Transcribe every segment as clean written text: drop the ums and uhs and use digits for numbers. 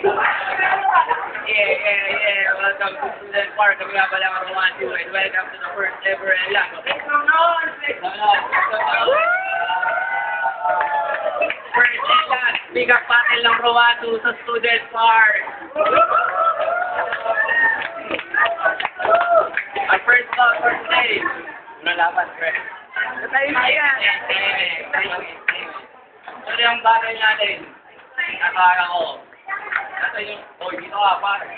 Welcome to Student Park. Kami nga pala ang Romatu and welcome to the first ever and last. First and last speaker panel ng Romatu sa Student Park. Our first talk for today. Nalaman, friend. Ito yung bagay natin. Nakara ko. Ito yung, dito ka, pare.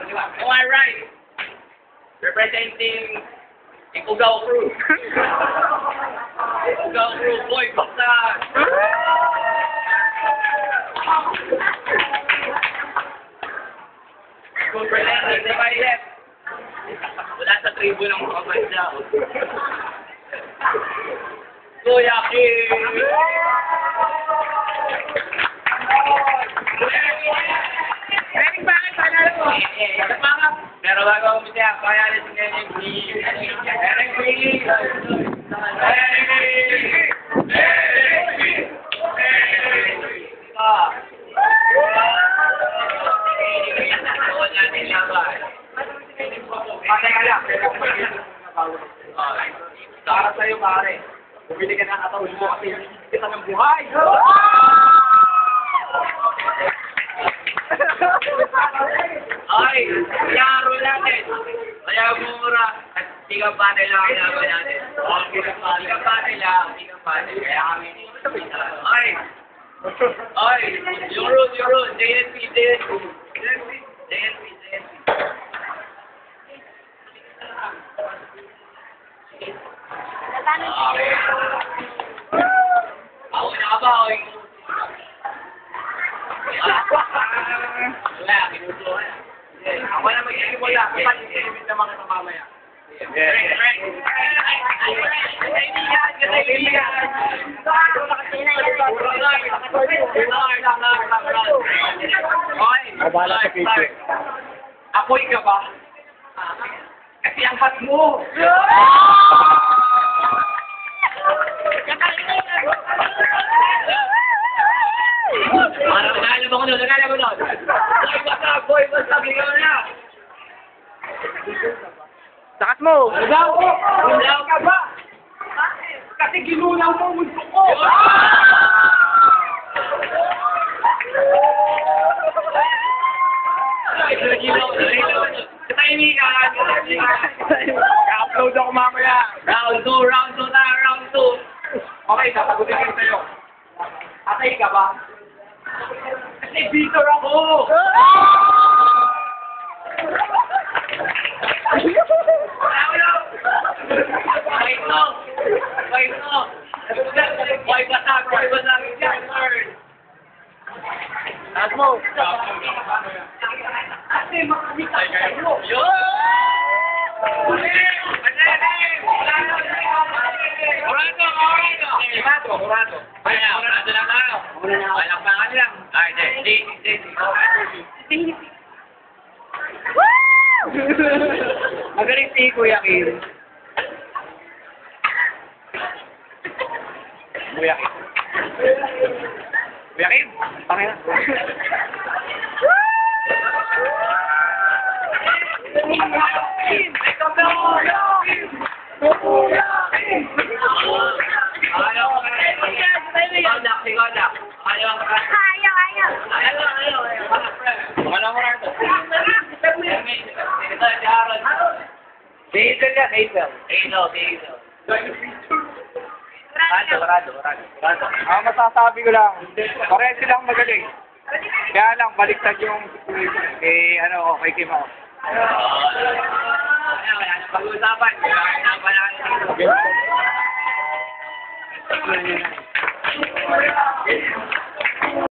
Am I right? Representing Ikugaw Crew. Ikugaw Crew, boy, basta. Representing the my left. Wala sa tribo ng mga bansa. Kuya Kim! Rening bakit pa na mo? Ito pa nga. Pero bago ako umisaya, payalit ng Rening B. Rening B! Rening B! Para sa'yo, pare. Bumili ka ng katawin mo kasi kita ng buhay. Ay, yaro natin. Kaya mura. At tigang panay lang ang laban natin. Tigang panay lang. Kaya kami. Ay. Ay. Yung road. JNP. Ako na ba? Wala, kinutuhan. Ako na mag-iwala. Kapag i-limit naman ka sa mamaya. Apoy ka ba? Kasi ang bat mo! Nagala mo nun. Boy, basta, bigyan mo na. Sakas mo! Wala ka ba? Kasi ginulang mo gusto ko. Katahimikan. I-upload ako mamaya. Round 2. Okay, sasagutin ko sa'yo. Atay ka ba? Kasi Victor ako! Wait, basag. Sakas mo! Kasi makamita kayo. Murado. Murado lang tayo. Walang pangan lang. Ay, hindi. Magaling si Kuya Kim. Kuya Kim? Pangina. Ang masasabi ko lang, pareho silang magaling. Kaya lang, baliktad yung situation. Kay Kim ako. Wala na pag-usapan. Wala na.